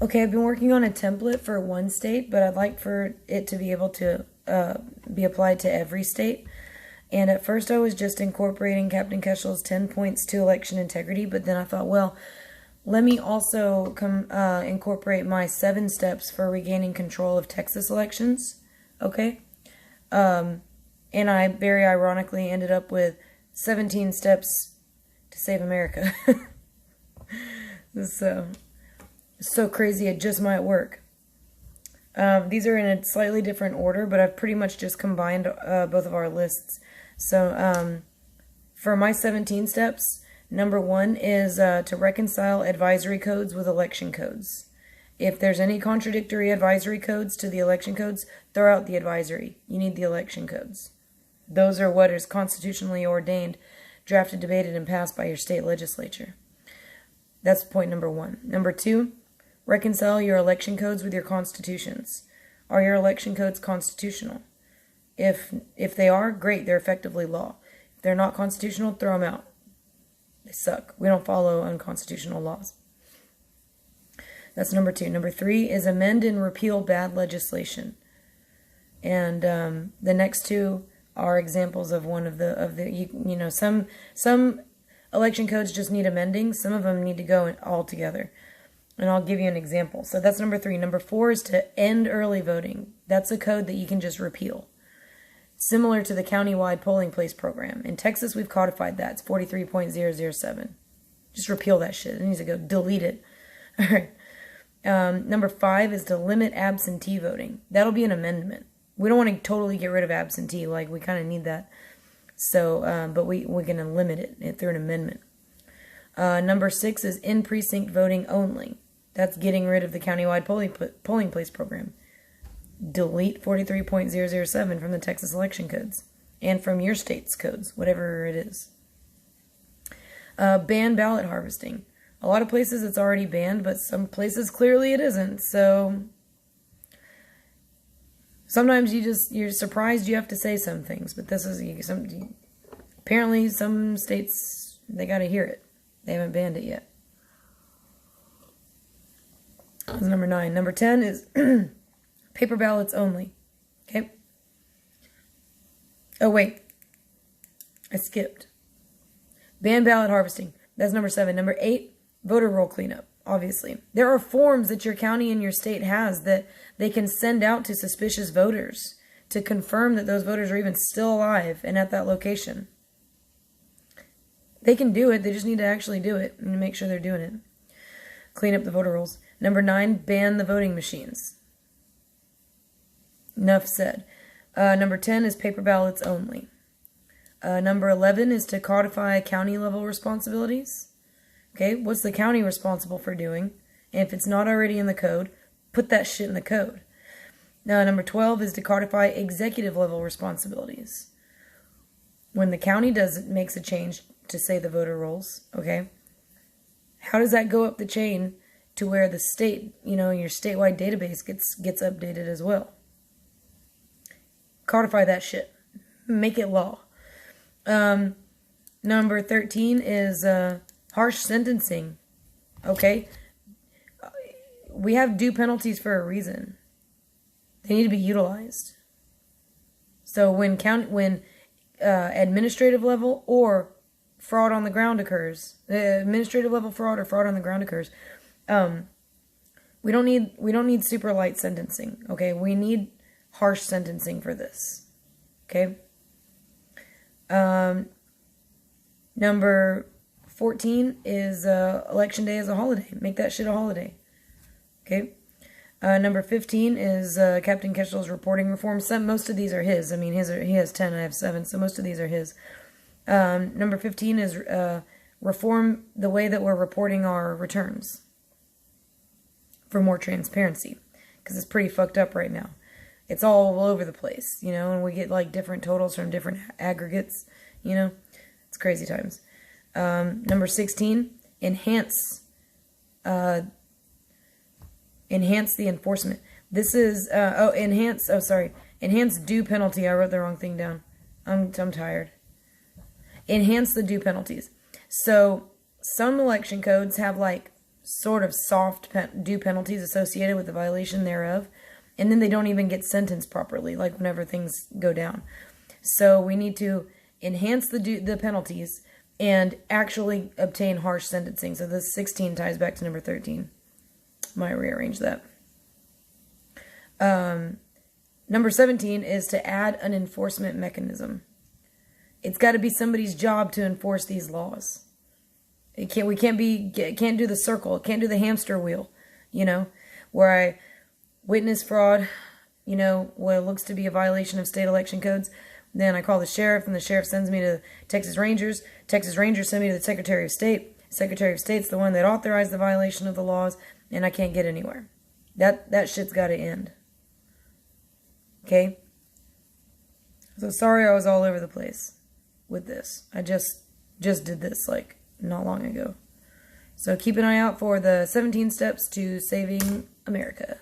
Okay, I've been working on a template for one state, but I'd like for it to be able to be applied to every state. And at first I was just incorporating Captain Keshel's 10 points to election integrity, but then I thought, well, let me also incorporate my 7 steps for regaining control of Texas elections. Okay? And I very ironically ended up with 17 steps to save America. So crazy, it just might work. These are in a slightly different order, but I've pretty much just combined both of our lists. So for my 17 steps, number 1 is to reconcile advisory codes with election codes. If there's any contradictory advisory codes to the election codes, throw out the advisory. You need the election codes. Those are what is constitutionally ordained, drafted, debated, and passed by your state legislature. That's point number 1. Number 2, reconcile your election codes with your constitutions. Are your election codes constitutional? If they are, great, they're effectively law. If they're not constitutional, throw them out. They suck. We don't follow unconstitutional laws. That's number 2. Number 3 is amend and repeal bad legislation. And the next 2 are examples of one of the some election codes just need amending. Some of them need to go all together. And I'll give you an example. So that's number 3. Number 4 is to end early voting. That's a code that you can just repeal. Similar to the countywide polling place program. In Texas, we've codified that. It's 43.007. Just repeal that shit. It needs to go. Delete it. All right. Number 5 is to limit absentee voting. That'll be an amendment. We don't want to totally get rid of absentee. Like, we kind of need that. So, but we're going to limit it through an amendment. Number 6 is in-precinct voting only. That's getting rid of the countywide polling place program. Delete 43.007 from the Texas election codes. And from your state's codes, whatever it is. Ban ballot harvesting. A lot of places it's already banned, but some places clearly it isn't. So sometimes you're surprised you have to say some things, but this is apparently some states, they got to hear it. They haven't banned it yet. That's number 9. Number 10 is paper ballots only. Okay. Oh wait, I skipped. Ban ballot harvesting. That's number 7. Number 8. Voter roll cleanup, obviously. There are forms that your county and your state has that they can send out to suspicious voters to confirm that those voters are even still alive and at that location. They can do it. They just need to actually do it and make sure they're doing it. Clean up the voter rolls. Number 9, ban the voting machines. Enough said. Number 10 is paper ballots only. Number 11 is to codify county level responsibilities. Okay, what's the county responsible for doing? And if it's not already in the code, put that shit in the code. Now, number 12 is to codify executive level responsibilities. When the county makes a change to, say, the voter rolls, okay, how does that go up the chain to where the state, your statewide database gets updated as well? Codify that shit. Make it law. Number 13 is harsh sentencing. Okay? We have due penalties for a reason. They need to be utilized. So when administrative level or fraud on the ground occurs, administrative level fraud or fraud on the ground occurs, we don't need super light sentencing. Okay? We need harsh sentencing for this. Okay? Number 14 is election day as a holiday. Make that shit a holiday. Okay? Number 15 is Captain Keshel's reporting reform. Most of these are his. I mean, he has 10, I have 7, so most of these are his. Number 15 is reform the way that we're reporting our returns for more transparency, because it's pretty fucked up right now. It's all over the place, and we get like different totals from different aggregates, It's crazy times. Number 16, enhance the enforcement. This is, enhance due penalty. I wrote the wrong thing down. I'm tired. Enhance the due penalties. So some election codes have like sort of soft due penalties associated with the violation thereof. And then they don't even get sentenced properly, like whenever things go down. So we need to enhance the penalties and actually obtain harsh sentencing. So this 16 ties back to number 13. Might rearrange that. Number 17 is to add an enforcement mechanism. It's got to be somebody's job to enforce these laws. We can't do the circle, can't do the hamster wheel, where I witness fraud, what looks to be a violation of state election codes. Then I call the sheriff, and the sheriff sends me to Texas Rangers. Texas Rangers send me to the Secretary of State. Secretary of State's the one that authorized the violation of the laws, and I can't get anywhere. That shit's got to end. Okay? So sorry I was all over the place with this. I just did this, not long ago. So keep an eye out for the 17 steps to saving America.